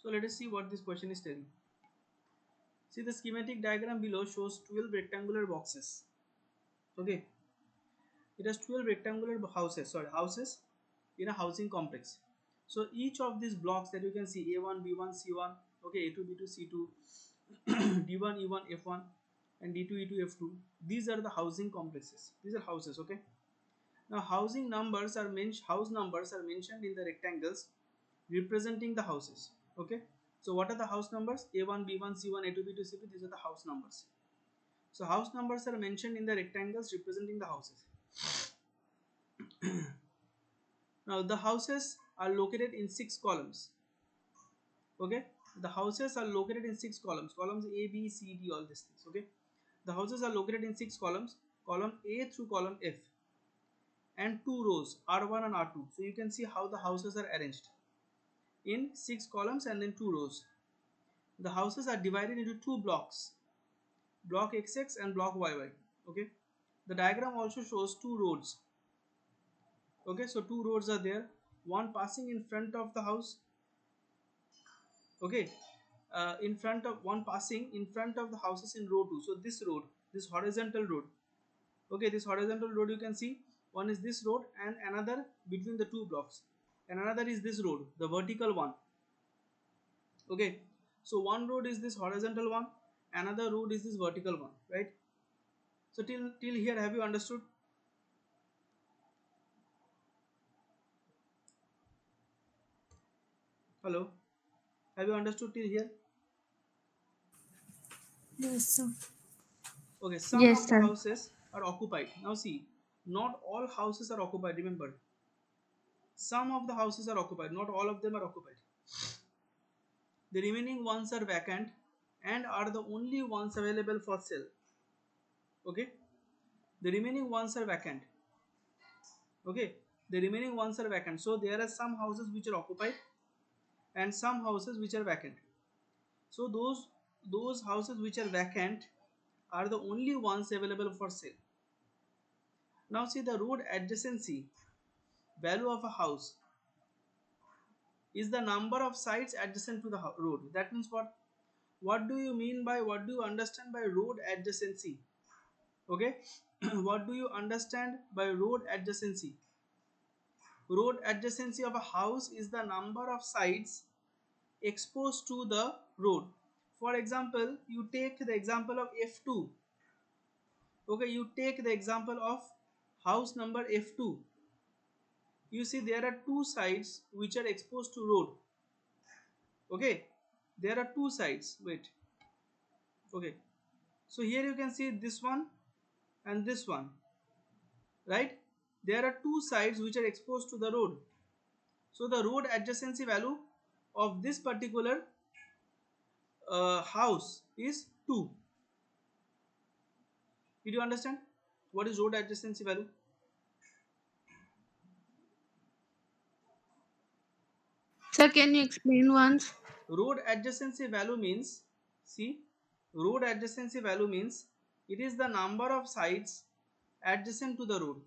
So let us see what this question is telling. See, the schematic diagram below shows 12 rectangular boxes. Okay, it has 12 rectangular houses in a housing complex. So each of these blocks that you can see, A1, B1, C1, okay, A2, B2, C2, D1, E1, F1, and D2, E2, F2. These are the housing complexes. These are houses. Okay. Now house numbers are mentioned in the rectangles representing the houses. Okay. So what are the house numbers? A1, B1, C1, A2, B2, C2. These are the house numbers. So house numbers are mentioned in the rectangles representing the houses. Now the houses are located in 6 columns. Okay, the houses are located in 6 columns. Columns A, B, C, D, all these things. Okay, the houses are located in 6 columns. Column A through column F, and 2 rows R1 and R2. So you can see how the houses are arranged in 6 columns and then 2 rows. The houses are divided into 2 blocks, block XX and block YY. Okay, the diagram also shows 2 roads. Okay, so 2 roads are there, one passing in front of the house. Okay, in front of one passing in front of the houses in row 2. So this road, this horizontal road, okay, this horizontal road, you can see one is this road and another between the 2 blocks, and another is this road, the vertical one. Okay, so one road is this horizontal one, another road is this vertical one, right? So till here, have you understood? Hello, have you understood till here? Yes, sir. Okay, some Yes, of the sir. houses are occupied. Now see, not all houses are occupied, remember. Some of the houses are occupied, not all of them are occupied. The remaining ones are vacant and are the only ones available for sale. Okay, the remaining ones are vacant. Okay, the remaining ones are vacant. So there are some houses which are occupied and some houses which are vacant. So those houses which are vacant are the only ones available for sale. Now see, the road adjacency value of a house is the number of sites adjacent to the road. That means what? What do you mean by, what do you understand by road adjacency? Okay, what do you understand by road adjacency? Road adjacency of a house is the number of sites exposed to the road. For example, you take the example of F2. Okay, you take the example of house number F2. You see there are 2 sides which are exposed to road. Okay, there are 2 sides. Wait. Okay, so here you can see this one and this one, right? There are 2 sides which are exposed to the road. So the road adjacency value of this particular house is 2. Did you understand what is road adjacency value? Sir, can you explain once? Road adjacency value means, see, road adjacency value means it is the number of sites adjacent to the road.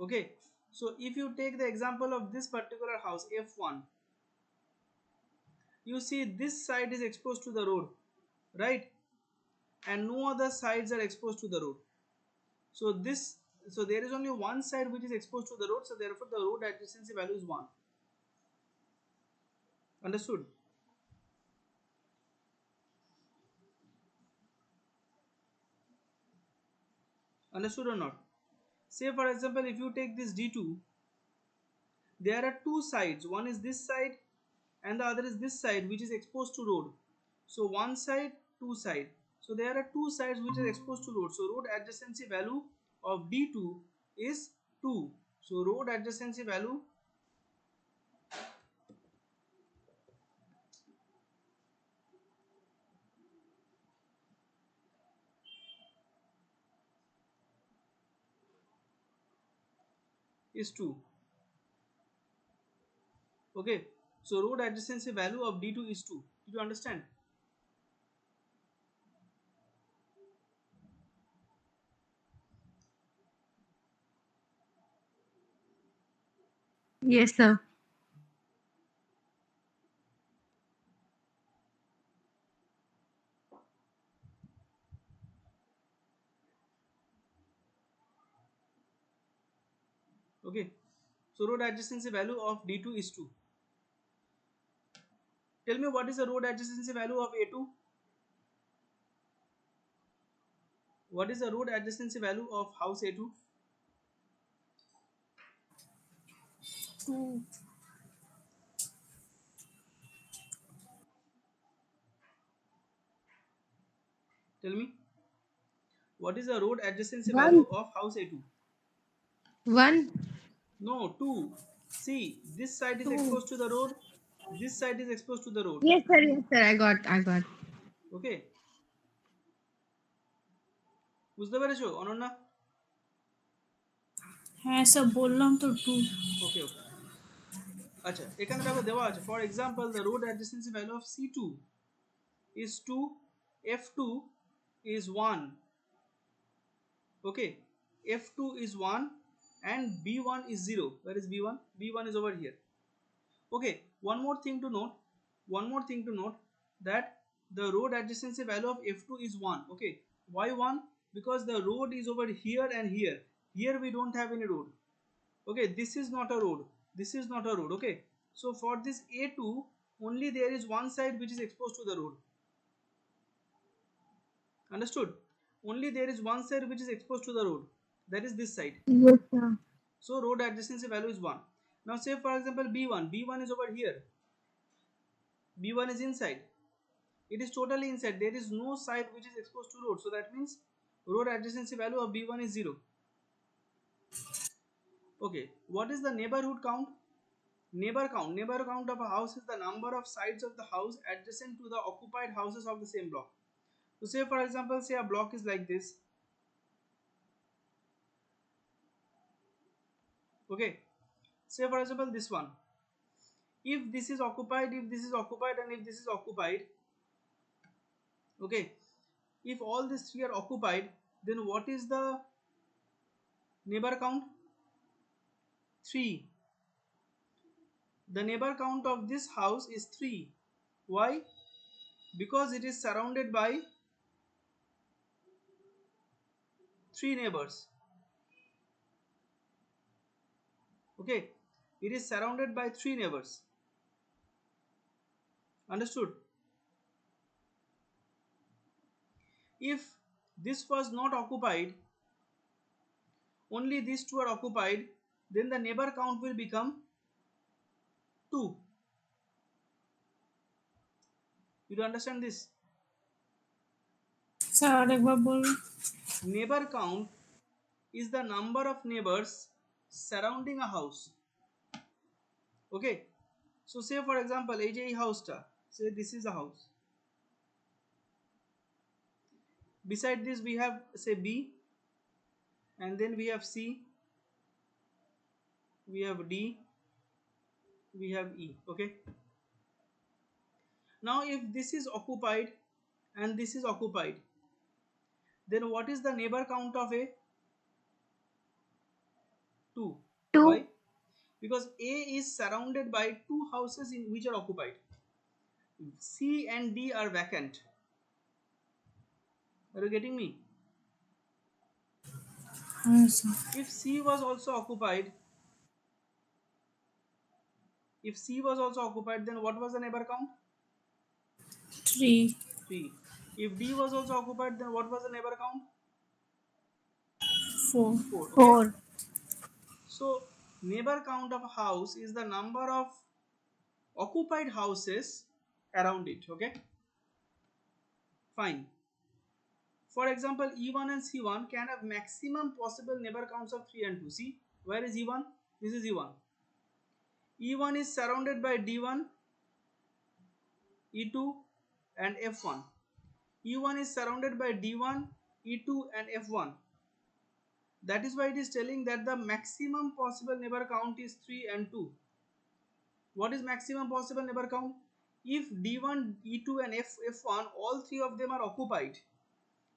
Okay, so if you take the example of this particular house F1, you see this side is exposed to the road, right? And no other sides are exposed to the road. So so there is only one side which is exposed to the road, so therefore the road adjacency value is 1. Understood? Understood or not? Say for example, if you take this D2, there are 2 sides. One is this side and the other is this side which is exposed to road. So one side, two side. So there are 2 sides which are exposed to road. So road adjacency value of D2 is 2. So road adjacency value is 2. Okay. So road adjacency value of D2 is 2. Did you understand? Yes, sir. Okay, so road adjacency value of D2 is 2. Tell me what is the road adjacency value of A2? What is the road adjacency value of house A2? 2. Tell me what is the road adjacency value 1. of house A2? 1. No, 2. See, this side is 2. exposed to the road. This side is exposed to the road. Yes, sir. Yes, sir. I got. Okay, বুঝতে পেরেছো অনন্যা? হ্যাঁ sir বললাম তো 2 ওকে ওকে, আচ্ছা এখানে দেখো দেওয়া আছে, for example the road adjacency value of C2 is 2, F2 is 1. Okay, F2 is 1 and B1 is 0. Where is B1? B1 is over here. Okay, one more thing to note that the road adjacency value of F2 is 1. Okay, why 1? Because the road is over here and here. Here we don't have any road. Okay, this is not a road, this is not a road. Okay, so for this A2 only there is one side which is exposed to the road. Understood? Only there is one side which is exposed to the road, that is this side. Yes, sir. So road adjacency value is 1. Now say for example B1 is over here, B1 is inside, it is totally inside, there is no side which is exposed to road, so that means road adjacency value of B1 is 0. Okay, what is the neighborhood count? Neighbor count of a house is the number of sides of the house adjacent to the occupied houses of the same block. So say for example, say a block is like this. Okay, say for example this one. If this is occupied, if this is occupied, and if this is occupied, okay, if all these three are occupied, then what is the neighbor count? 3. The neighbor count of this house is 3. Why? Because it is surrounded by 3 neighbors. Okay, it is surrounded by 3 neighbors. Understood? If this was not occupied, only these two are occupied, then the neighbor count will become 2. You understand this? Sir আরেকবার বলুন Neighbor count is the number of neighbors surrounding a house. Okay, so say for example এই যে এই হাউসটা, say this is a house, beside this we have say B, and then we have C, we have D, we have E. Okay, now if this is occupied and this is occupied, then what is the neighbor count of A? 2. 2. Why? Because A is surrounded by 2 houses in which are occupied. C and D are vacant. Are you getting me? হ্যাঁ sir If C was also occupied, then what was the neighbor count? 3 3. If D was also occupied, then what was the neighbor count? 4 4. Okay, 4. so neighbor count of a house is the number of occupied houses around it. Okay, fine. For example, E1 and C1 can have maximum possible neighbor counts of 3 and 2. See, where is E1? This is E1. E1 is surrounded by D1, E2 and F1. E1 is surrounded by D1, E2 and F1. That is why it is telling that the maximum possible neighbor count is 3 and 2. What is maximum possible neighbor count? If D1, E2 and F1 all three of them are occupied,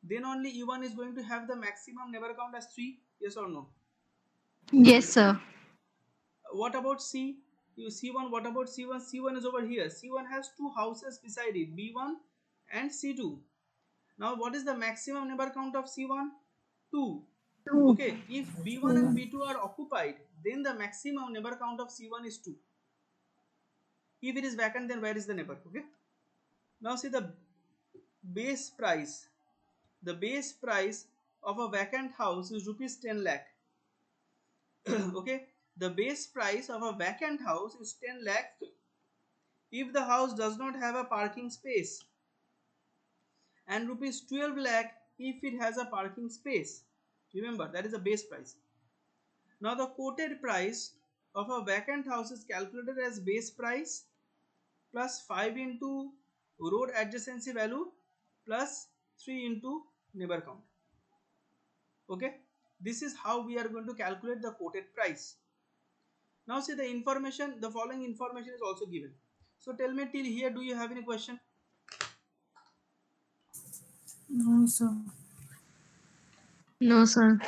then only E1 is going to have the maximum neighbor count as 3. Yes or no? Yes, sir. What about C? You C1, what about C1? C1 is over here. C1 has 2 houses beside it, B1 and C2. Now what is the maximum neighbor count of C1? 2. 2. Okay, if B1 and B2 are occupied, then the maximum neighbor count of C1 is 2. If it is vacant, then where is the neighbor? Okay. Now see the base price. The base price of a vacant house is rupees 10 lakh. Okay. The base price of a vacant house is 10 lakh if the house does not have a parking space, and rupees 12 lakh if it has a parking space. Remember, that is a base price. Now the quoted price of a vacant house is calculated as base price plus 5 into road adjacency value plus 3 into neighbor count. Okay, this is how we are going to calculate the quoted price. Now see the information, the following information is also given. So tell me till here, do you have any question? No, sir. No, sir.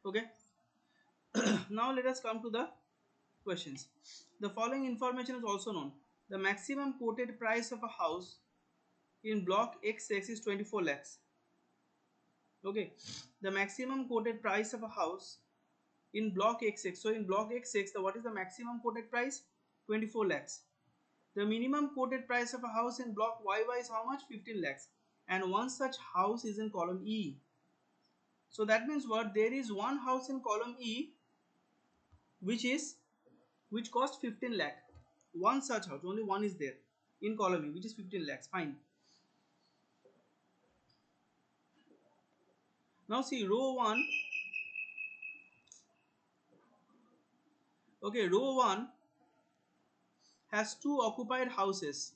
Okay. Now let us come to the questions. The following information is also known. The maximum quoted price of a house in block XX is 24 lakhs. Okay, the maximum quoted price of a house in block XX. So in block XX, what is the maximum quoted price? 24 lakhs. The minimum quoted price of a house in block YY is how much? 15 lakhs. And one such house is in column E. So that means what? There is one house in column E which cost 15 lakh. One such house, only one is there in column E, which is 15 lakhs. Fine. Now see row 1. Okay, row 1 has two occupied houses.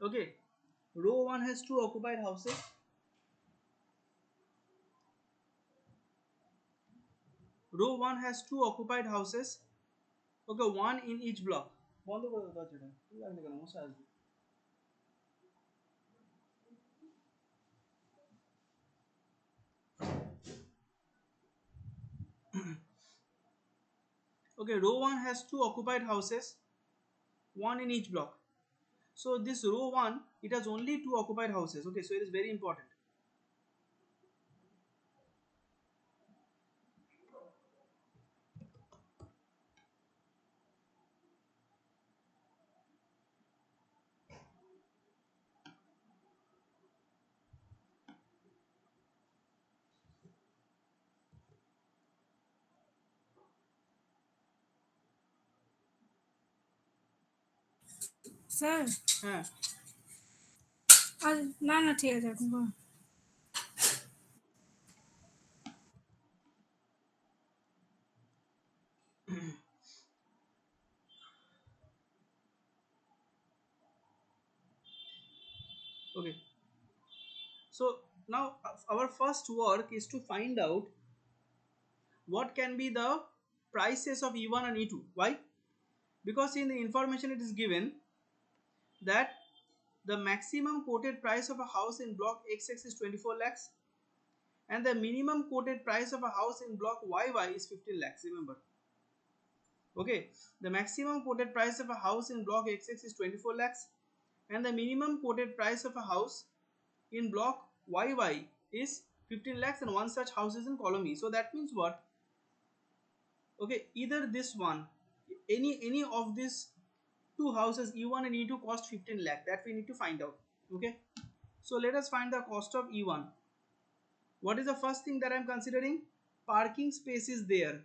Okay, row 1 has two occupied houses. Row 1 has two occupied houses. Okay, one in each block. বন্ধ করে দাও দরজাটা। কি লাগবে কেন? মশা আসবে। Okay, row 1 has two occupied houses, one in each block. So this row 1, it has only two occupied houses. Okay, so it is very important. Sir হ্যাঁ, আর না না ঠিক আছে এখন বল। okay. So now our first work is to find out what can be the prices of E1 and E2. Why? Because in the information it is given that the maximum quoted price of a house in block XX is 24 lakhs and the minimum quoted price of a house in block YY is 15 lakhs. Remember, okay, the maximum quoted price of a house in block XX is 24 lakhs and the minimum quoted price of a house in block YY is 15 lakhs and one such house is in column E. So that means what? Okay, either this one, any of these two houses E1 and E2 cost 15 lakh. That we need to find out. Okay, so let us find the cost of E1. What is the first thing that I am considering? Parking space is there.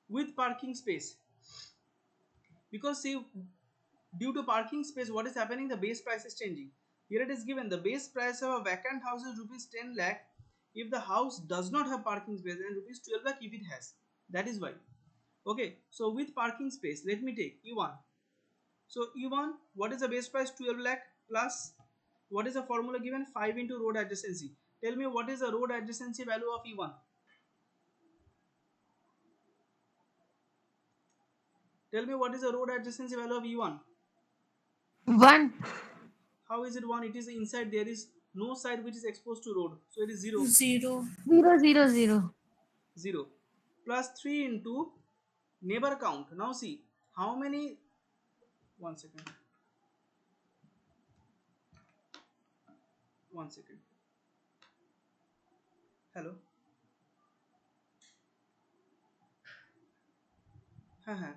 With parking space, because see, due to parking space, what is happening? The base price is changing. Here it is given the base price of a vacant house is rupees 10 lakh if the house does not have parking space and rupees 12 lakh if it has. That is why. Okay, so with parking space, let me take E1. So E1, what is the base price? 12 lakh plus What is the formula given? 5 into road adjacency. Tell me what is the road adjacency value of E1? Tell me what is the road adjacency value of E1? 1. How is it 1? It is inside, there is no side which is exposed to road, so it is 0. 0. 0, 0, 0. 0 plus 3 into neighbor count. Now see how many, one second, one second, hello, হ্যাঁ হ্যাঁ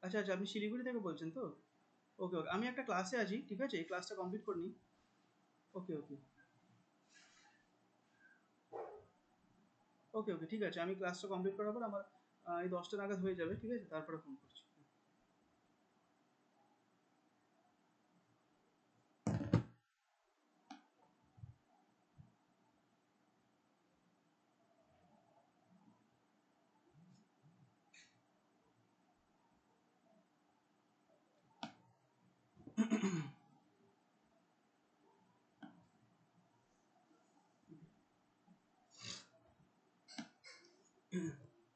আচ্ছা আচ্ছা, আপনি শিলিগুড়ি থেকে বলছেন তো? ওকে ওকে, আমি একটা ক্লাসে আছি, ঠিক আছে, এই ক্লাসটা কমপ্লিট করে নিই। ওকে ওকে ওকে ওকে ঠিক আছে, আমি ক্লাসটা কমপ্লিট করার পর আমার এই 10টা নাগাদ হয়ে যাবে, ঠিক আছে, তারপরে ফোন করছি।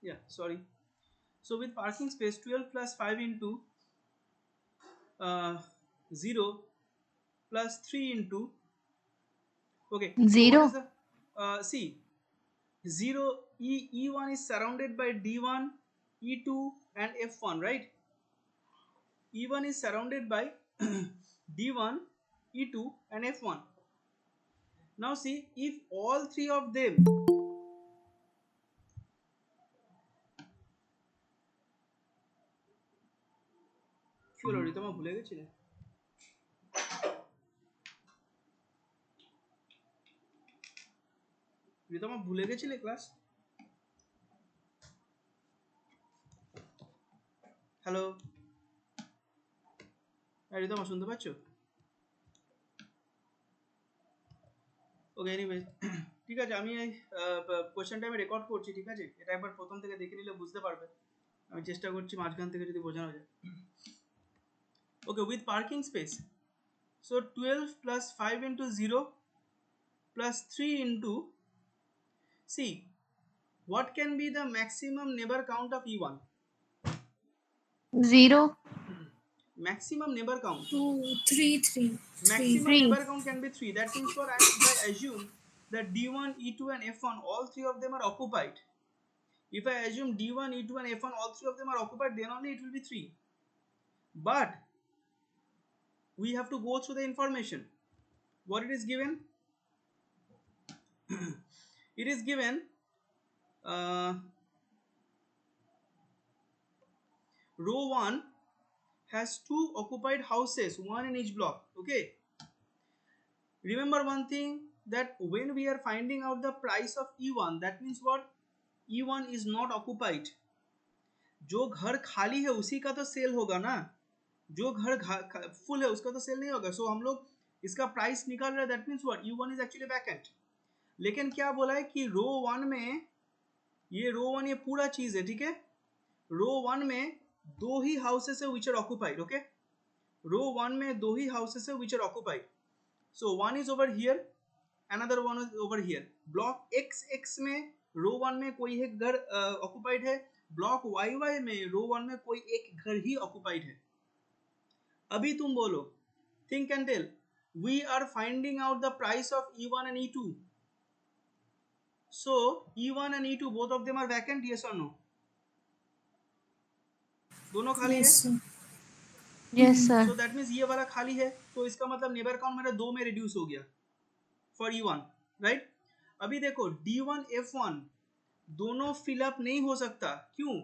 Yeah, sorry. So with parking space, 12 plus 5 into 0 plus 3 into, okay, so what is 0. the see, 0, E1 is surrounded by D1, E2 and F1, right? E1 is surrounded by D1, E2 and F1. Now see, if all three of them, কি হলো রিতমা, ভুলে গেছিলে? রিতমা ভুলে গেছিলে class? Hello রিতমা, শুনতে পাচ্ছ? ওকে, anyways ঠিক আছে, আমি এই কোশ্চেনটা আমি রেকর্ড করছি, ঠিক আছে, এটা একবার প্রথম থেকে দেখে নিলে বুঝতে পারবে, আমি চেষ্টা করছি মাঝখান থেকে যদি বোঝানো যায়। Okay, with parking space, so 12 plus 5 into 0 plus 3 into, see, what can be the maximum neighbor count of E1? 0. Maximum neighbor count. 2, 3, 3. Maximum 3. neighbor count can be 3. That means what? If I assume that D1, E2 and F1, all three of them are occupied. If I assume D1, E2 and F1, all three of them are occupied, then only it will be 3. But we have to go through the information. What it is given? It is given row 1 has 2 occupied houses, one in each block. Okay, remember one thing, that when we are finding out the price of E1, that means what? E1 is not occupied. जो घर खाली है उसी का तो cell होगा ना, जो घर फुल है उसका तो सेल नहीं होगा। सो हम लोग इसका प्राइस निकाल रहे हैं, that means what, E1 is actually vacant. लेकिन क्या बोला है कि रो 1 में, ये रो 1 ये पूरा चीज है, ठीक है, रो 1 में दो ही हाउसेस है which are occupied. Okay, row 1 में दो ही हाउसेस है which are occupied. So one is over here, another one is over here. Block XX में रो 1 में कोई एक घर ऑक्युपाइड है, ब्लॉक YY में रो 1 में कोई एक घर ही ऑक्युपाइड है। अभी तुम बोलो, think and tell, we are finding out the price of E1 and E2. So E1 and E2 both of them are vacant, yes or no? दोनों खाली Yes, है। sir. Yes, sir. So that means ये वाला खाली है, तो इसका मतलब नेबर काउंट मेरा 2 में रिड्यूस हो गया फॉर E1, राइट। अभी देखो D1 F1 दोनों फिलअप नहीं हो सकता, क्यों?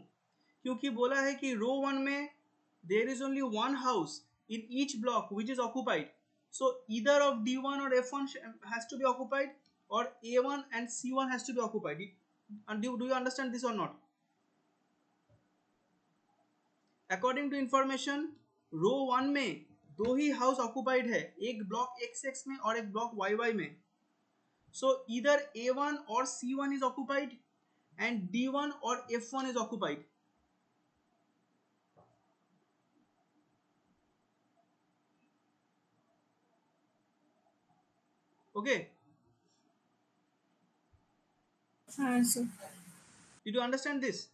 क्योंकि बोला है कि रो 1 में there is only one house in each block which is occupied. So either of D1 or F1 has to be occupied, or A1 and C1 has to be occupied. And do you understand this or not? According to information, रो 1 में दो ही house occupied है, एक block XX में और एक block YY में। So either A1 or C1 is occupied and D1 or F1 is occupied. Okay, हाँ sir. did you understand this?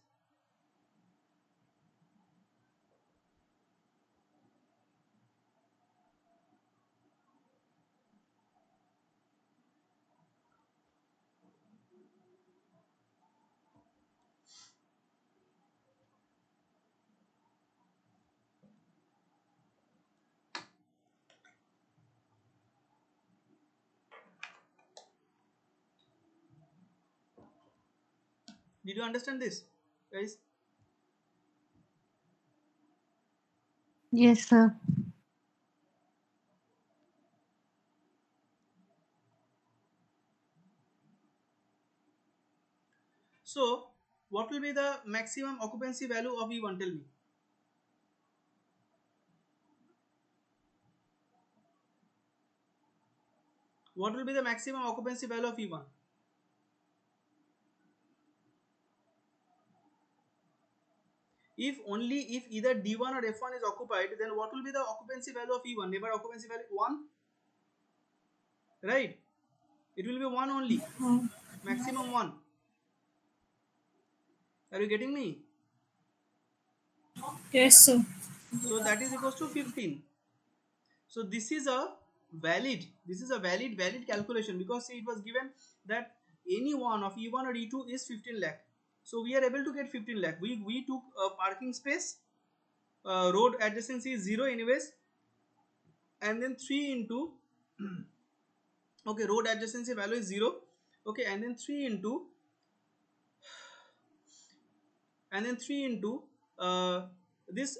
Did you understand this, guys? Yes, sir. So what will be the maximum occupancy value of E1? Tell me. What will be the maximum occupancy value of E1? If only if either D1 or F1 is occupied, then what will be the occupancy value of E1? Neighbor occupancy value 1, right? It will be 1 only, हाँ. maximum 1. Are you getting me? Yes sir. So that is equals to 15. So this is a valid calculation, because see, it was given that any one of E1 or E2 is 15 lakh. So we are able to get 15 lakh. We took a parking space, road adjacency is 0 anyways, and then 3 into okay, road adjacency value is 0, okay, and then 3 into this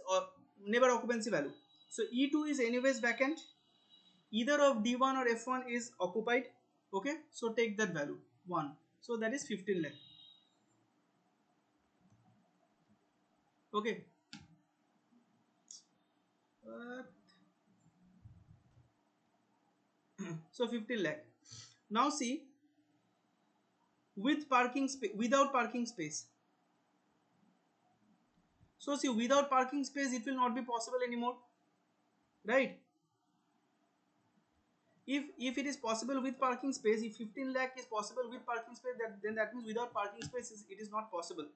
neighbor occupancy value. So E2 is anyways vacant, either of D1 or F1 is occupied, okay, so take that value 1, so that is 15 lakh. Okay, so 15 lakh. Now see, with parking space, without parking space. So see, without parking space it will not be possible anymore, right? If it is possible with parking space, if 15 lakh is possible with parking space, then that means without parking space it is not possible.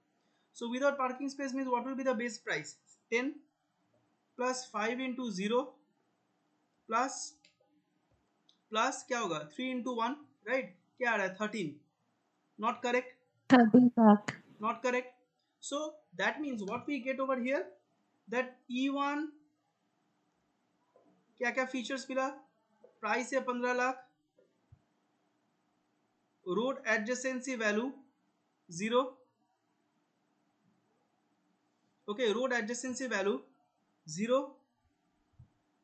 So without parking space means what will be the base price? 10 plus 5 into 0 plus क्या होगा 3 into 1, right? क्या आ रहा है 13? Not correct. 30 lakh. Not correct. So that means what we get over here, that E1 क्या क्या features मिला? Price है 15 lakh, road adjacency value 0, okay, road adjacency value 0,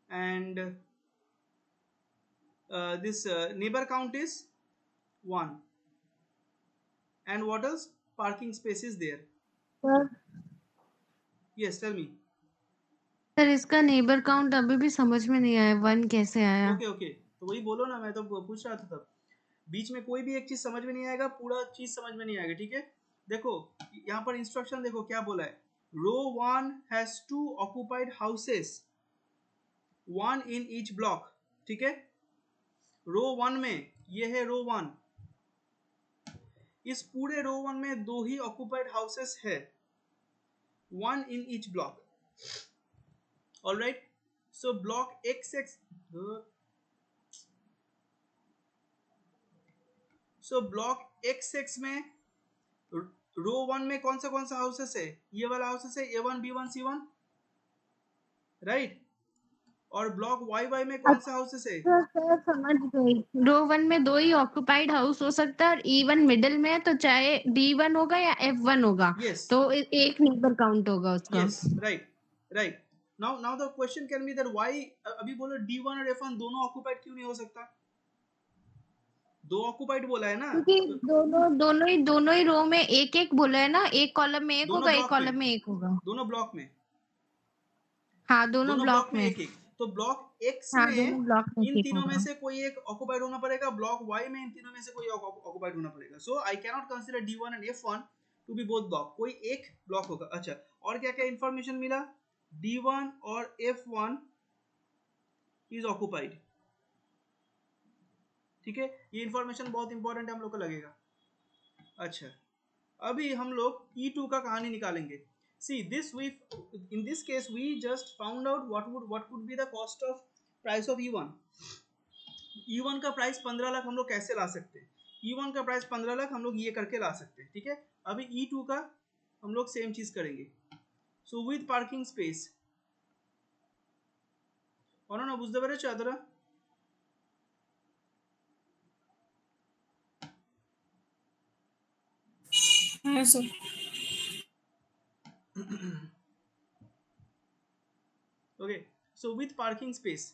and this neighbor count is 1, and what else? Parking space is there. Sir Yes, tell me. Sir इसका neighbour count अभी भी समझ में नहीं आया, 1 कैसे आया? ओके ओके, तो वही बोलो ना, मैं तो पूछ रहा था तब। बीच में कोई भी एक चीज समझ में नहीं आएगा, पूरा चीज समझ में नहीं आएगा, ठीक है? देखो यहाँ पर इंस्ट्रक्शन देखो क्या बोला है, रो 1 has 2 occupied houses, 1 in each block, ठीक है? रो 1 में ये है रो 1, इस पूरे रो 1 में 2 ही ऑक्युपाइड हाउसेस है, 1 in each block. All right, so block XX, so block XX में रो 1 में कौन सा हाउसेस है? ये वाला हाउसेस है A1 B1 C1, राइट? और ब्लॉक YY में कौन सा हाउसेस है? अच्छा सर समझ गई, रो 1 में 2 ही ऑक्युपाइड हाउस हो सकता है और E1 मिडिल में है, तो चाहे D1 होगा या F1 होगा, Yes, तो एक नेबर काउंट होगा उसका. yes, right. Now the question can be that why, अभी बोलो D1 और F1 दोनों ऑक्युपाइड क्यों नहीं हो सकता? 2 ऑक्युपाइड बोला है ना, क्योंकि तो दोनों ही रो में एक एक बोला है ना, एक कॉलम में एक दोनों होगा, एक ब्लॉक में, कॉलम में एक होगा. दोनों ब्लॉक में, हाँ दोनों दोनों ब्लॉक ब्लॉक में में. एक एक, तो ब्लॉक एक्स हाँ में दोनों ब्लॉक में इन एक तीनों में होगा. से कोई एक ऑक्युपाइड होना पड़ेगा, ब्लॉक वाई में इन तीनों में से कोई ऑक्युपाइड होना पड़ेगा. So I can not consider D1 and F1 to be both block, कोई एक ब्लॉक होगा. अच्छा, और क्या क्या इंफॉर्मेशन मिला? D1 और F1 इज ऑक्युपाइड, ठीक है, ये इंफॉर्मेशन बहुत इंपॉर्टेंट हम लोग को लगेगा। अच्छा, अभी हम लोग E2 का कहानी निकालेंगे। See this we in this case we just found out what would be the cost of price of E1। E1 का प्राइस 15 लाख हम लोग कैसे ला सकते हैं? E1 का प्राइस 15 लाख हम लोग ये करके ला सकते हैं, ठीक है। अभी E2 का हम लोग सेम चीज करेंगे। सो विद पार्किंग स्पेस ना बुझते पेरेছো এতটা? হ্যাঁ sir. Okay, so with parking space,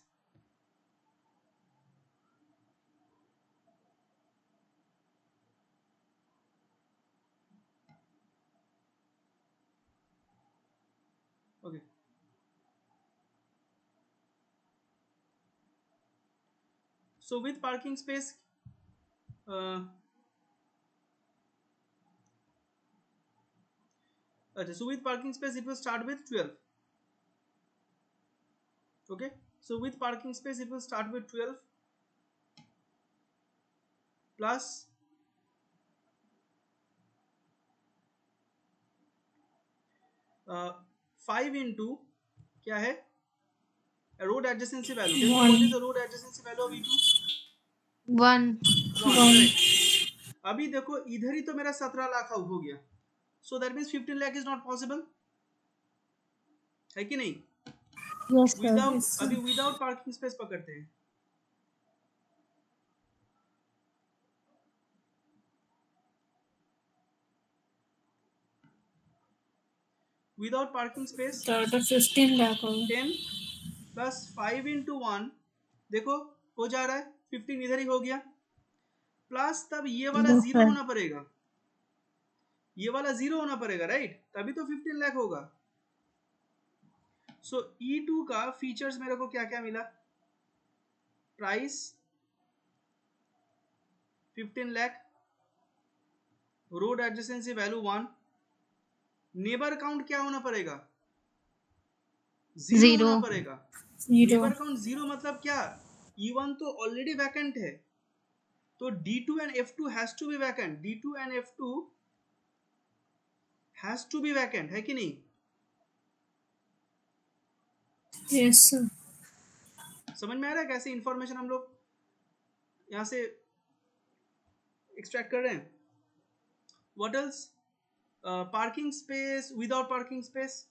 okay, so with parking space, so with parking space it will start with 12. Okay, so with parking space it will start with 12 plus 5 into क्या है road adjacency value. Tell me what is the road adjacency value of E2? 1 1। अभी देखो इधर ही तो मेरा 17 लाख हो गया, सो that means 15 lakh is not possible, है कि नहीं? यस सर विदाउट अभी विदाउट पार्किंग स्पेस पकड़ते हैं। विदाउट पार्किंग स्पेस तो ওটা 15 লাখ হবে। 10 प्लस 5 इंटू 1, देखो हो जा रहा है 15 इधर ही हो गया, प्लस तब ये वाला यस जीरो सर होना पड़ेगा, ये वाला जीरो होना पड़ेगा, राइट? तभी तो 15 लाख होगा। सो E2 का फीचर्स मेरे को क्या क्या मिला? Price 15 lakh, road adjacency value 1, neighbour count क्या होना पड़ेगा? 0 0 होना पड़ेगा। 0 नेबर काउंट 0 मतलब क्या? E1 तो ऑलरेडी वैकेंट है, तो D2 and F2 has to be vacant, D2 and F2 has to be vacant, है कि नहीं? Yes sir. समझ में आ रहा है कैसे इंफॉर्मेशन हम लोग यहाँ से एक्सट्रैक्ट कर रहे हैं? What else? Parking space, without parking space,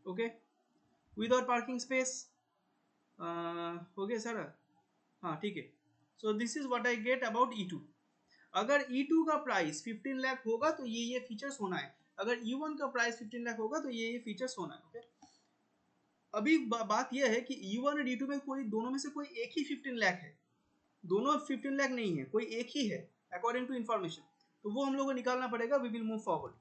okay, without parking space हो गया सारा? हाँ ठीक है। So this is what I get about E2। अगर E2 का प्राइस 15 लाख होगा तो ये फीचर्स होना है, अगर E1 का प्राइस 15 लाख होगा तो ये फीचर्स होना है। ओके, अभी बात यह है कि E1 और E2 में कोई दोनों में से कोई एक ही 15 लाख है, दोनों 15 लाख नहीं है, कोई एक ही है अकॉर्डिंग टू इंफॉर्मेशन, तो वो हम लोग को निकालना पड़ेगा। We will move forward.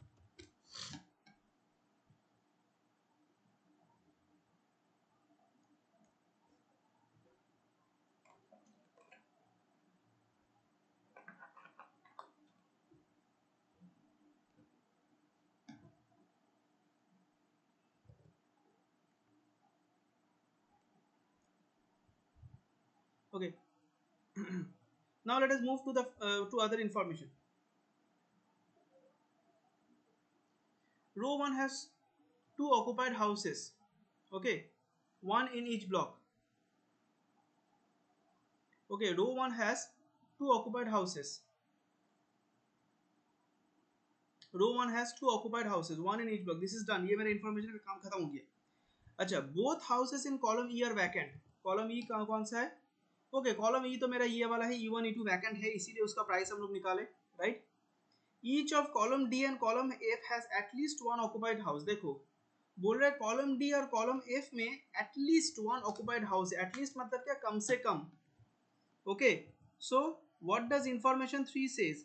Okay, now let us move to the to other information. Row 1 has 2 occupied houses, okay, one in each block. Okay, row 1 has 2 occupied houses. Row 1 has 2 occupied houses, one in each block. This is done. ये मेरा information का काम खत्म हो गया। अच्छा, both houses in column E are vacant. column E कौन सा है? ओके, कॉलम E तो मेरा ये वाला है, E1 E2 वैकेंट है, इसीलिए उसका प्राइस हम लोग निकाले, right? Each of column D and column F has at least one occupied house. देखो बोल रहे कॉलम D और कॉलम F में एटलीस्ट वन ऑक्युपाइड हाउस है। एटलीस्ट मतलब क्या? कम से कम। Okay, so what does information 3 says?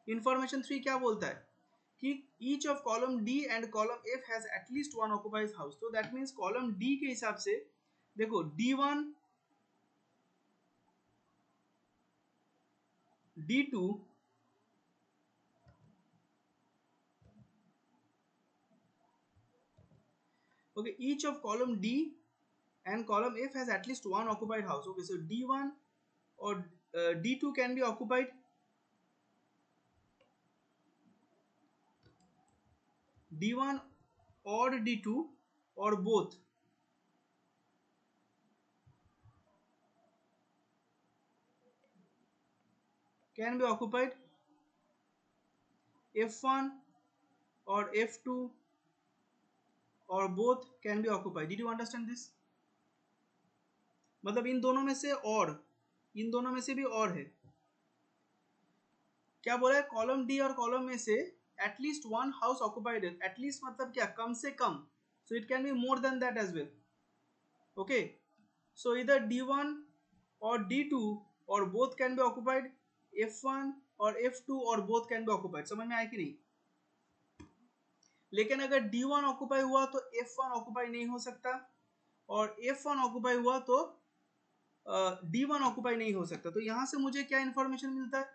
Information 3 क्या बोलता है कि each of column D and column F has at least one occupied house. तो दैट मींस कॉलम D के हिसाब से देखो D1 D2 Okay, each of column D and column F has at least one occupied house. Okay, so D1 or D2 can be occupied. D1 or D2 or both can be occupied. F1 or F2 or both can be occupied. Did you understand this? मतलब इन दोनों में से और इन दोनों में से भी और है. क्या बोला है? कॉलम डी और कॉलम में से एटलीस्ट वन हाउस ऑक्युपाइड है. एटलीस्ट मतलब क्या? कम से कम. So it can be more than that as well. Okay, so इधर D1 और D2 और both can be occupied. F1 और F2 और बोथ कैन बी ऑक्युपाइड. समझ में आया कि नहीं? लेकिन अगर D1 ऑक्युपाई हुआ तो F1 ऑक्युपाई नहीं हो सकता, और F1 ऑक्युपाई हुआ तो D1 ऑक्युपाई नहीं हो सकता. तो यहां से मुझे क्या इंफॉर्मेशन मिलता है?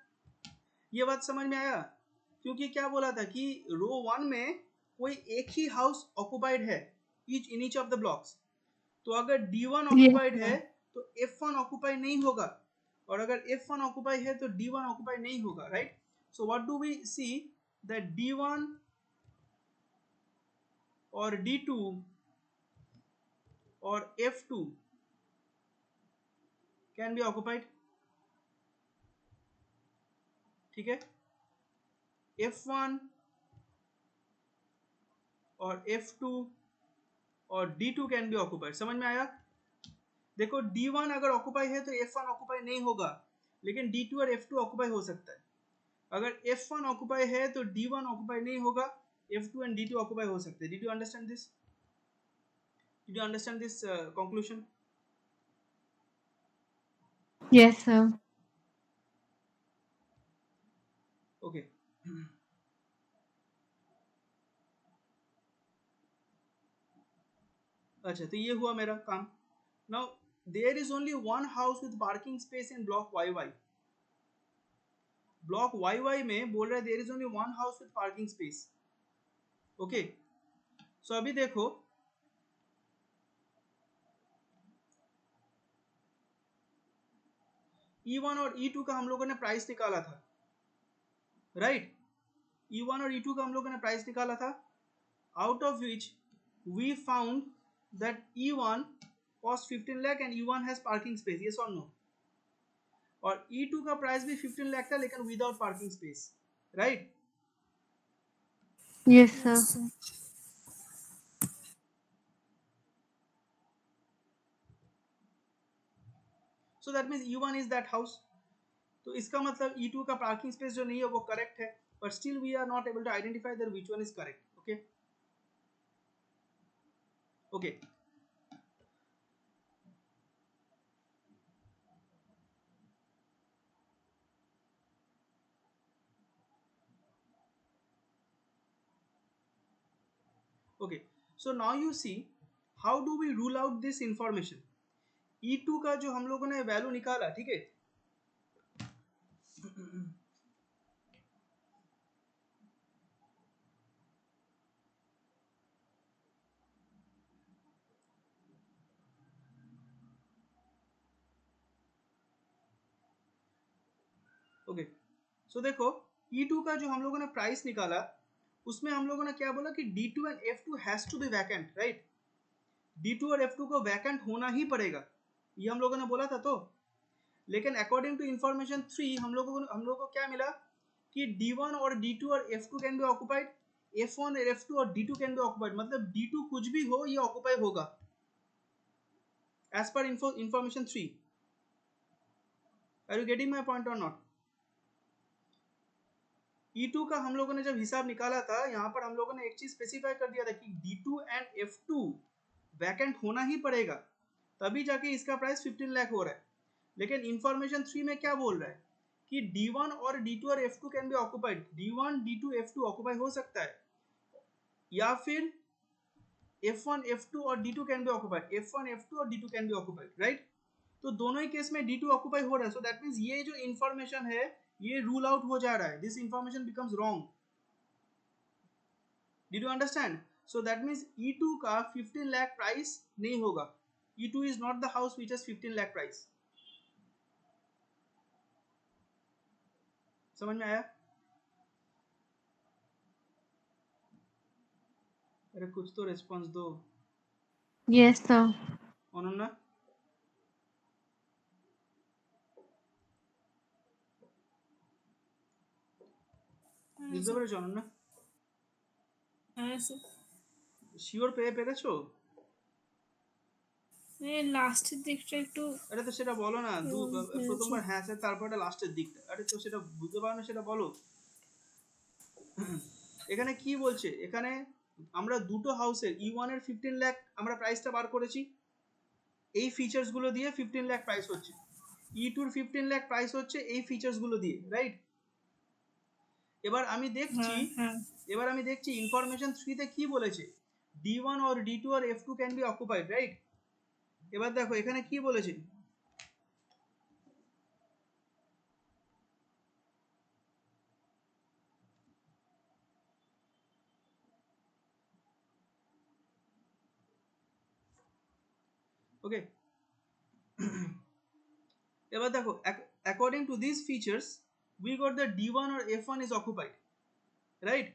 ये बात समझ में आया? क्योंकि क्या बोला था कि रो 1 में कोई एक ही हाउस ऑक्युपाइड है in each of the blocks. तो अगर D1 ऑक्युपाइड है तो F1 ऑक्युपाई नहीं होगा, और अगर F1 ऑक्युपाई है तो D1 ऑक्युपाई नहीं होगा. Right? So what do we see? That D1 और D2 और F2 कैन बी ऑक्युपाइड. ठीक है? F1 और F2 और D2 कैन बी ऑक्युपाइड. समझ में आया? देखो, D1 अगर ऑक्युपाई है तो F1 ऑक्युपाई नहीं होगा, लेकिन D2 और F2 ऑक्युपाई हो सकता है. अगर F1 ऑक्युपाई है तो D1 ऑक्युपाई नहीं होगा, F2 एंड D2 ऑक्युपाई हो सकते हैं. Did you understand this? Did you understand this conclusion? Yes, sir. Okay. अच्छा, तो ये हुआ मेरा काम. Now there is only one house with parking space in block YY. Block YY में बोल रहा है there is only one house with parking space. Okay, so अभी देखो, E1 और E2 का हम लोगों ने प्राइस निकाला था. राइट? E1 और E2 का हम लोगों ने प्राइस निकाला था, out of which we found that E1 cost 15 lakh and E1 has parking space. Yes or no? और E2 का प्राइस भी 15 लाख था लेकिन without parking space. Right? Yes, sir. Yes, sir. So that means E1 is that house. तो इसका मतलब E2 का parking space जो नहीं है वो करेक्ट है, but still we are not able to identify that which one is correct. Okay. Okay, okay. So now you see how do we rule out this information. E2 का जो हम लोगों ने वैल्यू निकाला, ठीक है, ओके. सो देखो, E2 का जो हम लोगों ने प्राइस निकाला उसमें हम लोगों ने क्या बोला कि D2 and F2 has to be vacant. Right? D2 और F2 को वैकेंट होना ही पड़ेगा, ये हम लोगों ने बोला था. तो लेकिन अकॉर्डिंग टू इंफॉर्मेशन 3 हम लोगों को क्या मिला कि D1 और D2 और F2 can be occupied, F1 और F2 और D2 कैन बी ऑक्युपाइड. मतलब D2 कुछ भी हो ये ऑक्युपाई होगा as per information 3. Are you getting my point और नॉट? E2 का हम लोगों ने जब हिसाब निकाला था, यहाँ पर हम लोगों ने एक चीज स्पेसिफाई कर दिया था कि D2 एंड F2 वैकेंट होना ही पड़ेगा, तभी जाके इसका प्राइस 15 लाख हो रहा है. लेकिन इंफॉर्मेशन 3 में क्या बोल रहा है कि D1 और D2 और F2 can be occupied. D1 D2 F2 occupy हो सकता है, या फिर F1 F2 और D2 can be occupied. F1 F2 और D2 can be occupied. Right? तो दोनों ही केस में D2 ऑक्युपाई हो रहा है. सो दैट मींस ये जो इंफॉर्मेशन है ये रूल आउट हो जा रहा है. This information becomes wrong. Did you understand? So that means E2 का 15 लाख प्राइस नहीं होगा. E2 is not the house which has 15 lakh price. समझ में आया? अरे कुछ तो रिस्पॉन्स दो. Yes, sir. অনন্যা, বুঝতে পেরেছো অনন্যা? হ্যাঁ স্যার, শিওর পেরেছো? লাস্টের দিকটা একটু আরে তো সেটা বলো না. পেরেছি। প্রথমবার হ্যাঁ স্যার, তারপরে লাস্টের দিকটা. আরে তো সেটা বুঝতে পারো না, সেটা বলো. এখানে কি বলছে? এখানে আমরা দুটো হাউসের E1 এর 15 লাখ আমরা প্রাইসটা বার করেছি. এই ফিচার্স গুলো দিয়ে 15 লাখ প্রাইস হচ্ছে. E2 এর 15 লাখ প্রাইস হচ্ছে এই ফিচার্স গুলো দিয়ে, রাইট? এবার আমি দেখছি হ্যাঁ ইনফরমেশন 3 তে কি বলেছে, D1 or D2 or F2 can be occupied, right? এবার দেখো এখানে কি বলেছে. ওকে, এবার দেখো according to these features we got the D1 or F1 is occupied, right?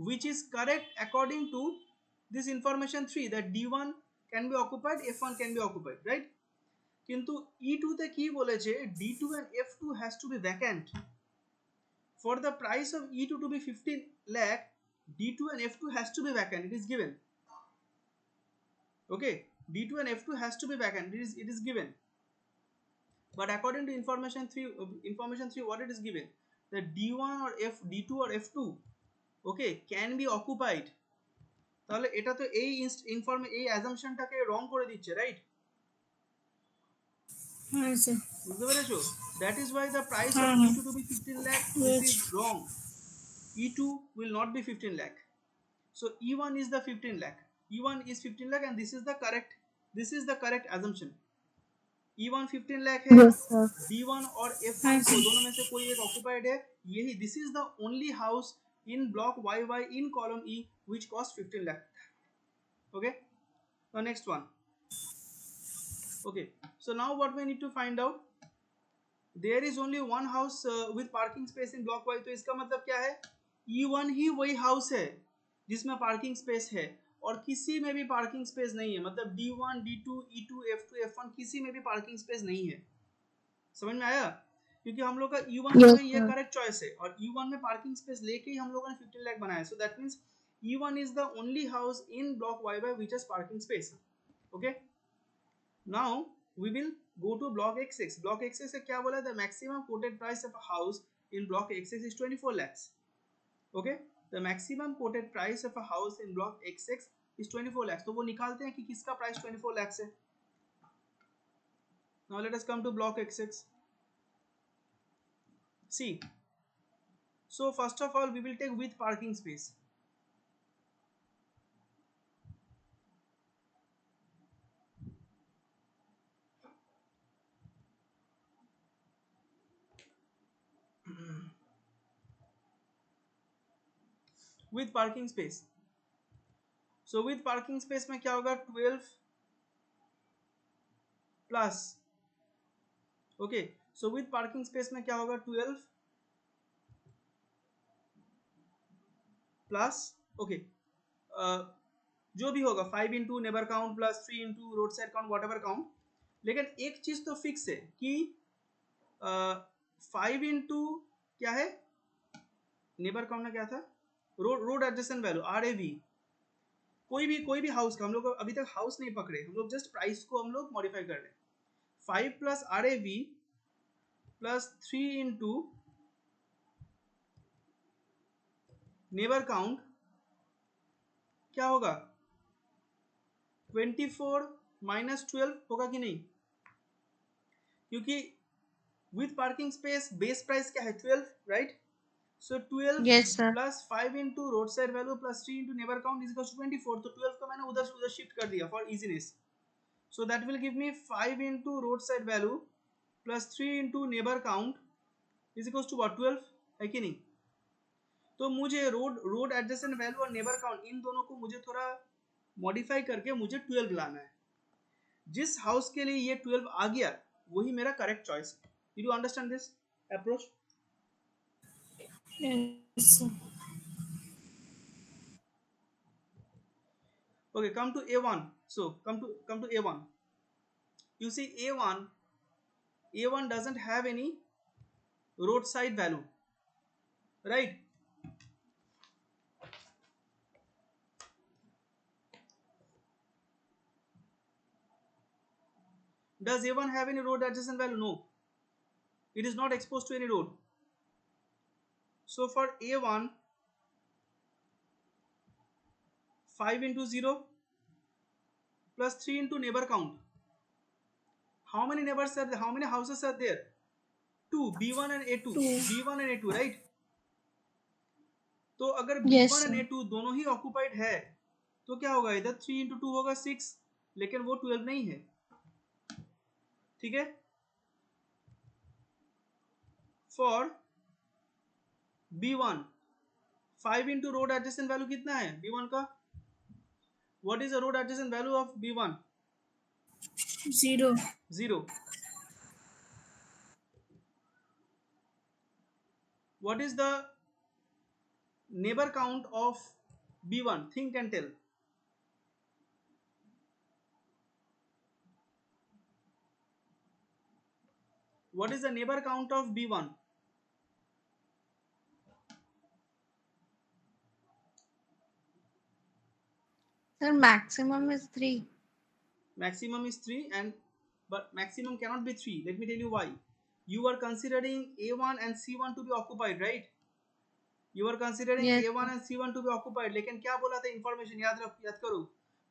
Which is correct according to this information 3 that D1 can be occupied, F1 can be occupied, right? কিন্তু E2 তে কি বলেছে, D2 and F2 has to be vacant. For the price of E2 to be 15 lakh, D2 and F2 has to be vacant. It is given. Okay, D2 and F2 has to be vacant. It is given. But according to information 3, what it is given, that D1 or D2 or F2, okay, can be occupied. তাহলে এটা তো এই এই অ্যাজাম্পশনটাকে রং করে দিচ্ছে, right? হ্যাঁ sir, বুঝতে পেরেছো? That is why the price of হ্যাঁ E2 to be 15 lakh, this is wrong. E2 will not be 15 lakh. So E1 is the 15 lakh. E1 is 15 lakh and this is the correct assumption. E1 15 lakh है. Yes, sir. D1 और F1 को दोनों में से कोई एक occupied है. यही this is the only house in block YY in column E which cost 15 lakh. Okay, the next one. Okay, so now what we need to find out, there is only one house with parking space in block Y. तो इसका मतलब क्या है, E1 ही वही house है जिसमें parking space है और किसी में भी parking space नहीं है. मतलब D1, D2, E2, F2, F1 किसी में भी parking space नहीं है. समझ में आया? क्योंकि हम लोग का E1 Yes, जो है ये sir. करेक्ट चॉइस है और E1 में पार्किंग स्पेस लेके ही हम लोगों ने 15 लाख बनाया. So that means E1 is the only house in block YY which has parking space. Okay, now we will go to block X6. Block X6 से क्या बोला? The maximum quoted price of a house in block X6 is 24 lakhs. Okay, the maximum quoted price of a house in block X6 is 24 lakhs. तो वो निकालते हैं कि किसका price 24 lakhs है. Now let us come to block X6. See, so first of all we will take with parking space. with parking space. So with parking space में क्या होगा? 12 plus. Okay, so with parking space में क्या होगा? 12 plus. Okay, जो भी होगा 5 into neighbor count plus 3 into roadside count, whatever count. लेकिन एक चीज तो फिक्स है कि 5 into क्या है? नेबर काउंट में क्या था? Road adjacent value, RAV. कोई भी हाउस का, हम लोग अभी तक हाउस नहीं पकड़े, हम लोग जस्ट प्राइस को हम लोग मॉडिफाई कर रहे हैं. 5 plus RAV plus 3 into neighbour count क्या होगा? 24 minus 12 होगा कि नहीं? क्योंकि with parking space base price क्या है? 12, right? So 12 Yes, sir. plus 5 into roadside value plus 3 into neighbor count is equal to 24. तो 12 को मैंने उधर शिफ्ट कर दिया for easiness. So that will give me 5 into roadside value plus 3 into neighbor count is equal to what? 12 है कि नहीं? तो मुझे रोड एडजेसेंट वैल्यू और नेबर काउंट इन दोनों को मुझे थोड़ा मॉडिफाई करके मुझे 12 लाना है. जिस हाउस के लिए ये 12 आ गया वही मेरा करेक्ट चॉइस है. Did you understand this approach? Yes, sir. Okay, come to A1. So come to A1. You see A1 doesn't have any roadside value, right? Does A1 have any road adjacent value? No. It is not exposed to any road. So for A1, 5 into 0 plus 3 into neighbor count. How many neighbors are there? How many houses are there? 2. B1 and A2. 2. B1 and A2, right? तो अगर Yes, B1 and sir. A2 दोनों ही occupied है तो क्या होगा? इधर 3 into 2 होगा 6, लेकिन वो 12 नहीं है. ठीक है. For B1 5 into road adjacent value कितना है B1 का? What is the road adjacent value of B1? 0. 0. What is the neighbor count of B1? Think and tell. What is the neighbor count of B1? Sir, maximum is 3. Maximum is 3, but maximum cannot be 3. Let me tell you why. You are considering A1 and C1 to be occupied, right? You are considering Yes. A1 and C1 to be occupied. लेकिन क्या बोला था information याद करो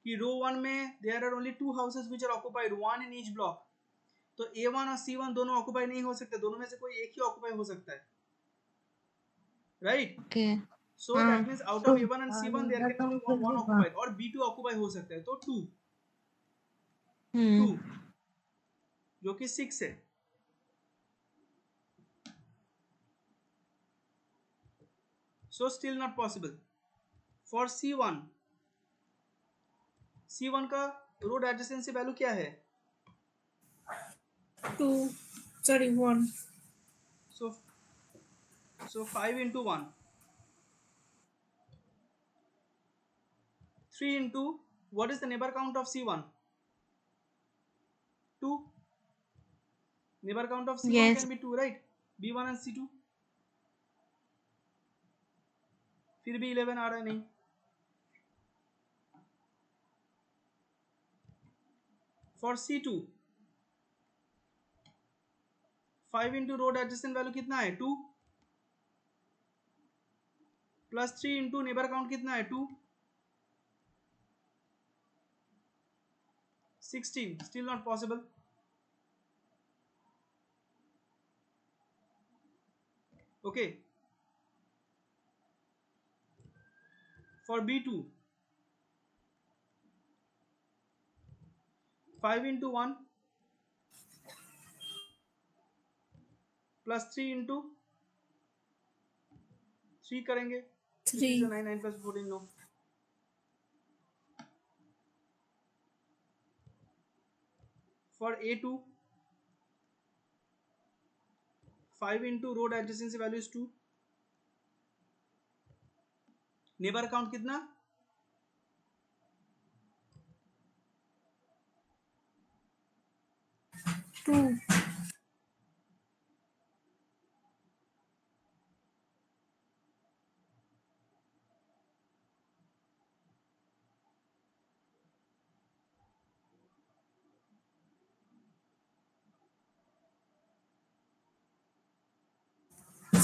कि row 1 में there are only 2 houses which are occupied, one in each block. तो A1 और C1 दोनों ऑक्यूपाई नहीं हो सकते, दोनों में से कोई एक ही ऑक्यूपाई हो सकता है, right? Okay. So that means out of A1 and C1 there can only one occupied, और B2 ऑक्यूपाई हो सकता है, तो 2 जो कि 6 है. So still not possible. For C1 का रोड एडजेसेंसी वैल्यू क्या है? 2. Sorry, 1. So 5 into 1, 3 into, what is the neighbor count of C1? 2. Neighbor count of C1 Yes. can be 2, right? B1 and C2. फिर भी 11 आ रहा है नहीं. For C2 5 into road adjacent value कितना है? 2 plus 3 into neighbor count कितना है? 2. 16. Still not possible. Okay. For B2 5 into 1 plus 3 into 3 करेंगे. 3. 9 9 plus 14 no. For A2 5 into road adjacency value is 2. Neighbor count कितना? 2.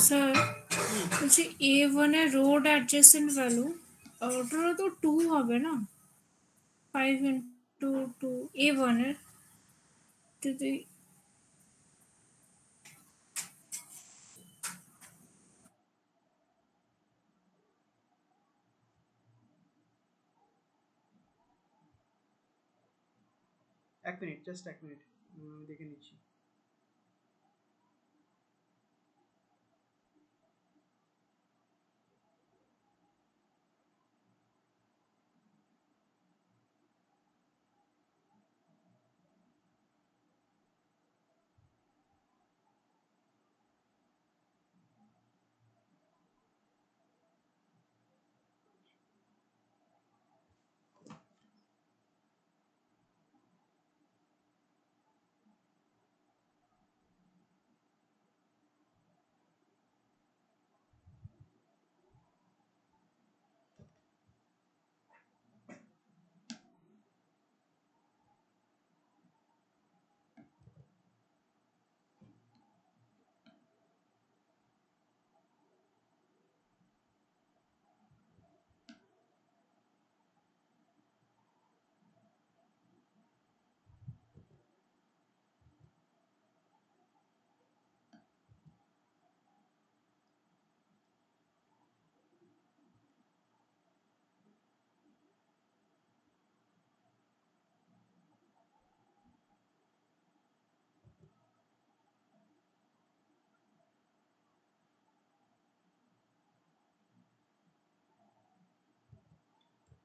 Sir, বলছি A1 এর road adjacent value ওটারও তো 2 হবে না? 5 into 2 A1 এর যদি एक मिनट, जस्ट एक मिनट, देखे नीचे.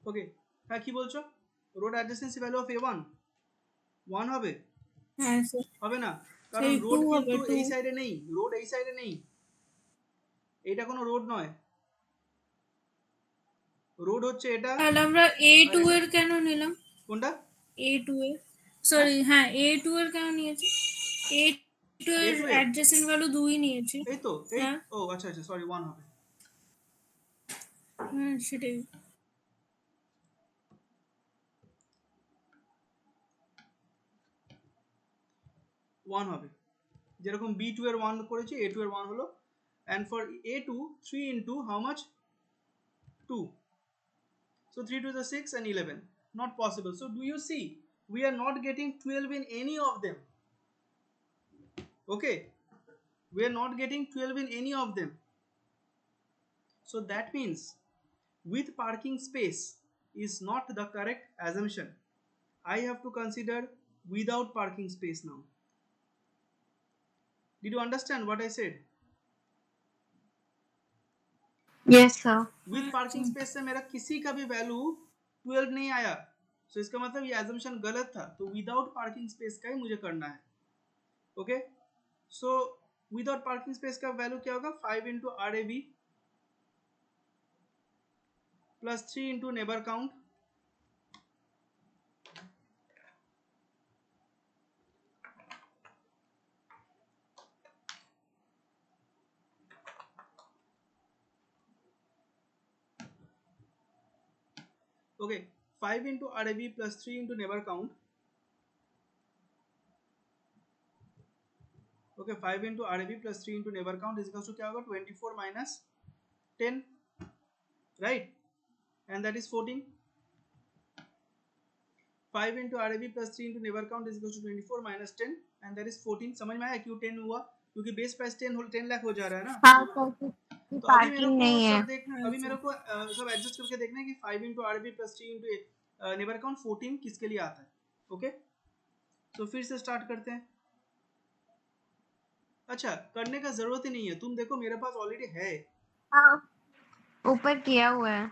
ওকে, হ্যাঁ কি বলছো? Road adjacency value of A1 1 হবে? হ্যাঁ স্যার, হবে না, কারণ সেই রোড 2 হবে, কিন্তু 2। এই সাইডে নেই, রোড এই সাইডে নেই, এটা কোনো রোড নয়, রোড হচ্ছে এটা তাহলে আমরা আর A2 এটা। এর কেন নিলাম? কোনটা? A2 এর, হ্যাঁ সরি, হ্যাঁ A2 এর কেন নিয়েছি? A2 এর A2 এর অ্যাডজেসেন্ট ভ্যালু 2 নিয়েছি। এই তো এই, হ্যাঁ, ও আচ্ছা আচ্ছা সরি 1 হবে। হ্যাঁ সেটাই। 1 হবে, যেরকম B2 এর 1 করেছি A2 এর 1 হলো, and for A2 3 into how much? 2, so 3 to the 6 and 11, not possible. So do you see we are not getting 12 in any of them? Okay, we are not getting 12 in any of them, so that means with parking space is not the correct assumption. I have to consider without parking space now. Did you understand what I said? Yes sir. With parking space से मेरा किसी का भी value 12 नहीं आया, so इसका मतलब ये एजम्पशन गलत था, तो विदाउट पार्किंग स्पेस का ही मुझे करना है। Okay, so without parking space का वैल्यू क्या होगा? 5 into R A B plus 3 into neighbour count, okay 5 into R A B plus 3 into neighbour count, okay 5 into R A B plus 3 into neighbour count is equal to क्या होगा? 24 minus 10, right, and that is 14। 5 into RAB plus 3 into neighbor count is equal to 24 minus 10 and that is 14। समझ में आया क्यों 10 हुआ? क्योंकि base price 10 lakh हो जा रहा है ना। हाँ सर, तो अभी मेरे पार्किंग को नहीं है। सब देख, अभी मेरे को सब एडजस्ट करके देखना है कि 5 into RAB plus 3 into neighbour count 14 किसके लिए आता है। ओके, तो फिर से स्टार्ट करते हैं। अच्छा, करने का जरूरत ही नहीं है, तुम देखो मेरे पास ऑलरेडी है, हाँ, ऊपर किया हुआ है।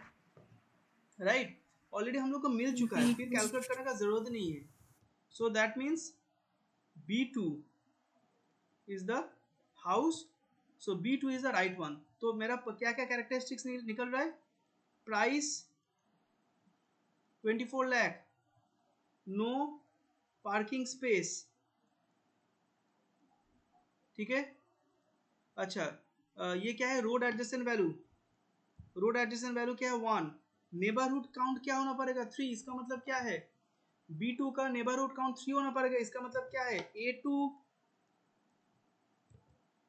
राइट, ऑलरेडी हम लोग को मिल चुका है, फिर कैलकुलेट करने का जरूरत नहीं है। So that means B2 is the house, so B2 is the right one। तो मेरा क्या क्या कैरेक्टरिस्टिक्स निकल रहा है? Price 24 lakh, no parking space, ठीक है। अच्छा, ये क्या है? Road adjacent value, road adjacent value क्या है? 1। नेबरहुड काउंट क्या होना पड़ेगा? 3। इसका मतलब क्या है? B2 का नेबरहुड काउंट 3 होना पड़ेगा, इसका मतलब क्या है? A2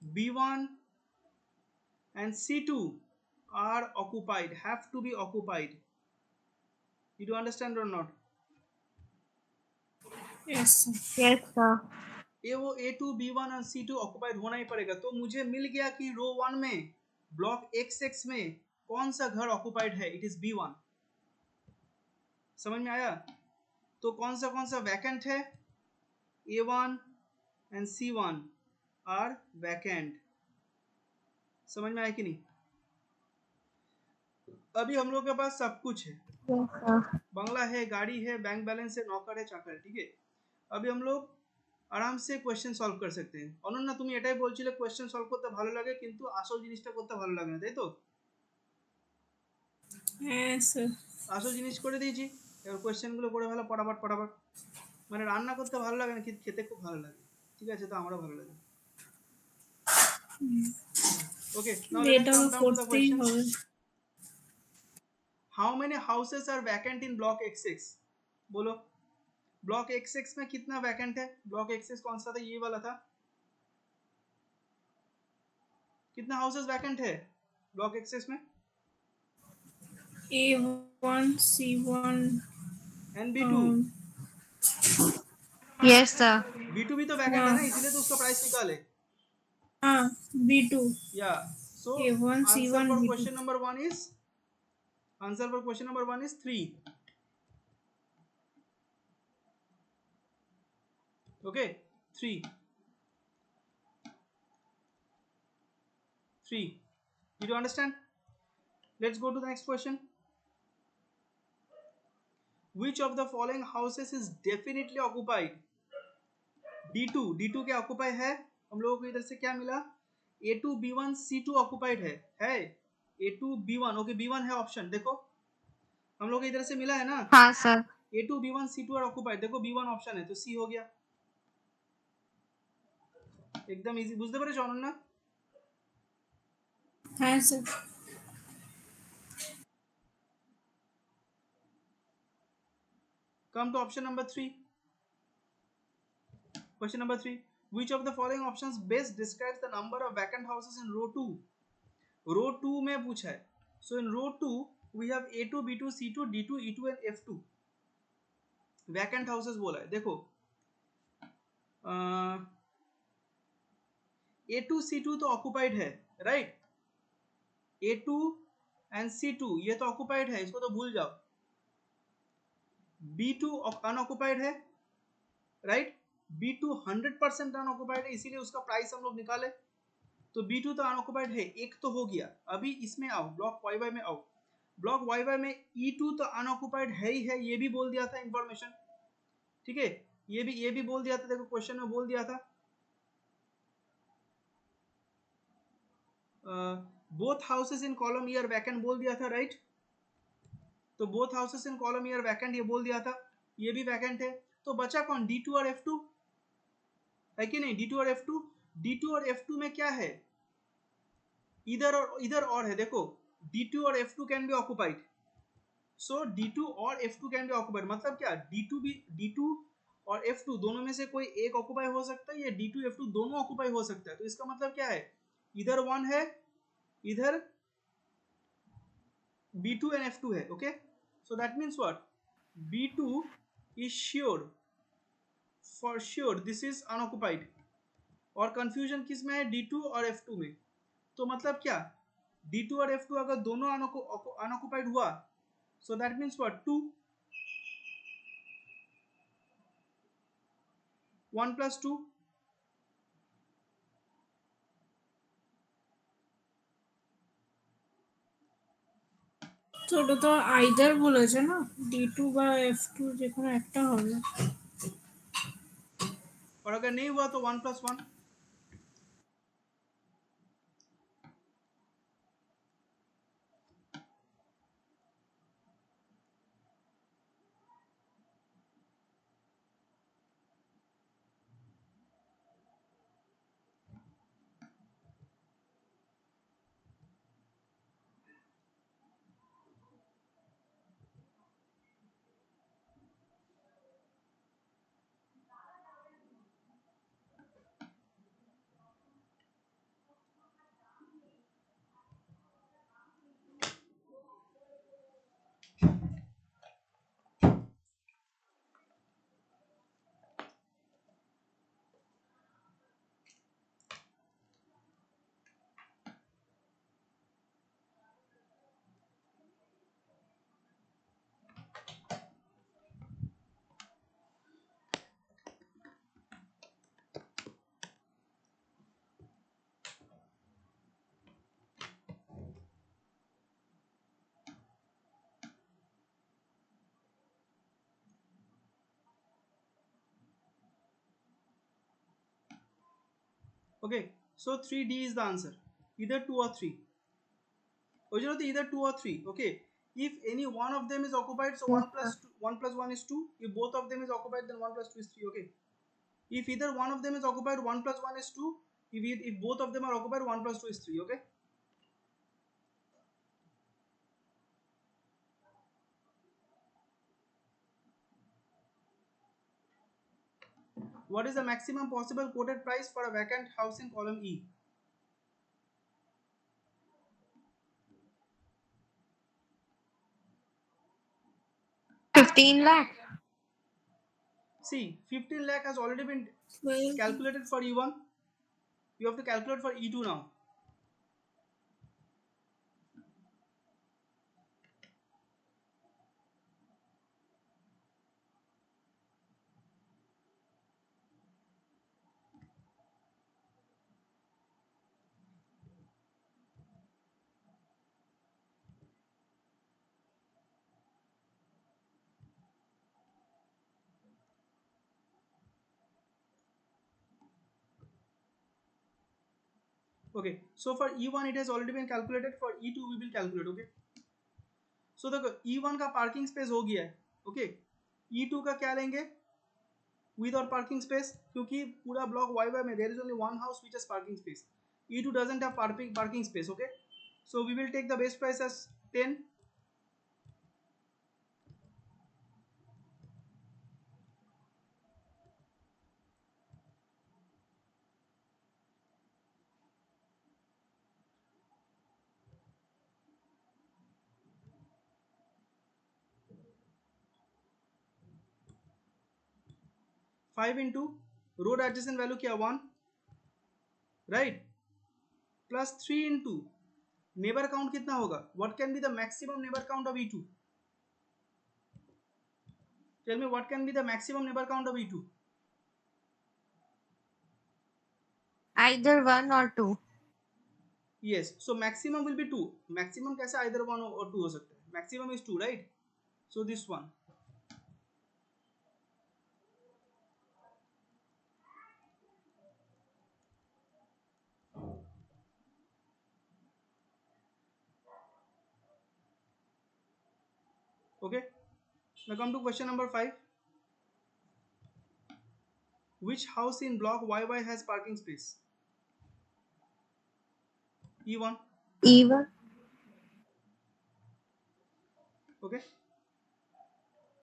B1 and C2 are occupied, have to be occupied। Did you understand or not? Yes yes sir. ये वो A2 B1 और C2 ऑक्युपाइड होना ही पड़ेगा। तो मुझे मिल गया कि रो 1 में ब्लॉक XX में कौन सा घर ऑक्युपाइड है? It is B1। समझ में आया? तो कौन सा वैकेंट है? A1 and C1 are vacant. समझ में आया कि नहीं? अभी हम लोग के पास सब कुछ है, यस सर। बंगला है, गाड़ी है, बैंक बैलेंस है, नौकर है, चाकर है, ठीक है। अभी हम लोग আরাম সে কোশ্চেন সলভ করে सकते हैं। অনন্যা তুমি এটাই বলছিলে কোশ্চেন সলভ করতে ভালো লাগে কিন্তু আসল জিনিসটা করতে ভালো লাগে না, তাই তো? হ্যাঁ স্যার। আসল জিনিস করে দিয়েছি, এবার কোশ্চেনগুলো করে ফেলো পটাপট পটাপট। মানে রান্না করতে ভালো লাগে না, কিন্তু খেতে খুব ভালো লাগে, ঠিক আছে? তো আমারও ভালো লাগে। ওকে, নাও লেটস এটা কাম ডাউন টু দ্য করতেই কোশ্চেন। হবে। How many houses are vacant in block XX? बोलो, ब्लॉक XX में कितना वैकेंट है? ब्लॉक XX कौन सा था? ये वाला था। कितना हाउसेस वैकेंट है ब्लॉक एक्सेस में? A1 C1 and B2। Yes sir. B2 भी तो वैकेंट है ना, इसीलिए तो उसका प्राइस निकाले। हाँ B2। या सो A1 answer C1 for B2। Question number 1 is, answer for question number 1 is 3। Okay, 3 3। Did you understand? Let's go to the next question. Which of the following houses is definitely occupied? D2 क्या occupy है? हम लोगों को इधर से क्या मिला? A2 B1 C2 occupied है A2 B1 ओके B1 है ऑप्शन देखो हम लोग को इधर से मिला है ना हाँ sir. A2 B1 C2 are occupied देखो B1 ऑप्शन है तो C हो गया एकदम इजी বুঝতে পেরেছো অনন্যা হ্যাঁ sir. Come to option number 3. Question number 3. Which of the following options best describes the number of vacant houses in row 2? Row 2 में पूछा है. So in row 2 we have A2, B2, C2, D2, E2 and F2. Vacant houses बोला है. देखो A2, C2 तो occupied है, right? A2 and C2 ये तो occupied है, इसको तो भूल जाओ. B2 unoccupied है, right? B2 100% अनऑक्युपाइड है इसीलिए उसका प्राइस हम लोग निकाले तो B2 तो अनऑक्युपाइड है एक तो हो गया अभी इसमें आओ ब्लॉक YY में आओ ब्लॉक YY में E2 तो अनऑक्युपाइड है ही है ये भी बोल दिया था इंफॉर्मेशन ठीक है ये भी बोल दिया था देखो क्वेश्चन में बोल दिया था बोथ हाउसेस इन कॉलम ईयर वैकेंट बोल दिया था राइट तो बोथ हाउसेस इन कॉलम ईयर वैकेंट ये बोल दिया था ये भी वैकेंट है तो बचा कौन D2 और F2 है कि नहीं D2 और F2 में क्या है इधर और है देखो D2 और F2 can be occupied so D2 और F2 कैन बी ऑक्युपाइड मतलब क्या D2 और F2 दोनों में से कोई एक ऑक्युपाई हो सकता है या D2 F2 दोनों ऑक्युपाई हो सकता है तो इसका मतलब क्या है इधर 1 है इधर B2 and F2 है okay so that means what B2 is sure for sure this is unoccupied और कंफ्यूजन किस में है D2 और F2 में तो मतलब क्या D2 और F2 अगर दोनों अनऑक्युपाइड हुआ so that means what 2 1 plus 2 তো ওটা তো আইদার বলেছে না D2 বা F2 যে কোনো একটা হবে और अगर नहीं हुआ तो 1 plus 1 okay so 3D is the answer either 2 or 3 originally either 2 or 3 okay if any one of them is occupied so 1 plus 2, 1 plus 1 is 2 if both of them is occupied then 1 plus 2 is 3 okay if either one of them is occupied 1 plus 1 is 2 if both of them are occupied 1 plus 2 is 3 okay what is the maximum possible quoted price for a vacant house in column E 15 lakh। see 15 lakh has already been 12 calculated for E1 you have to calculate for E2 now Okay, so for E1 it has already been calculated. For E2 we will calculate. Okay, so देखो E1 का parking space हो गया है. Okay, E2 का क्या लेंगे with और parking space, क्योंकि पूरा ब्लॉक Y1 में there is only one house which has parking space. E2 doesn't have parking space. Okay, so we will take the base price as 10. Five into road adjacent value क्या 1, राइट, plus 3 into neighbour count कितना होगा, what can be the maximum neighbour count of E2. Tell me what can be the maximum neighbour count of E2. Either 1 or 2. Yes, so maximum will be 2. Maximum कैसे either 1 or 2 हो सकता है, maximum is 2, right? So this one. Okay, now come to question number 5. Which house in block YY has parking space? E1. E1. Okay,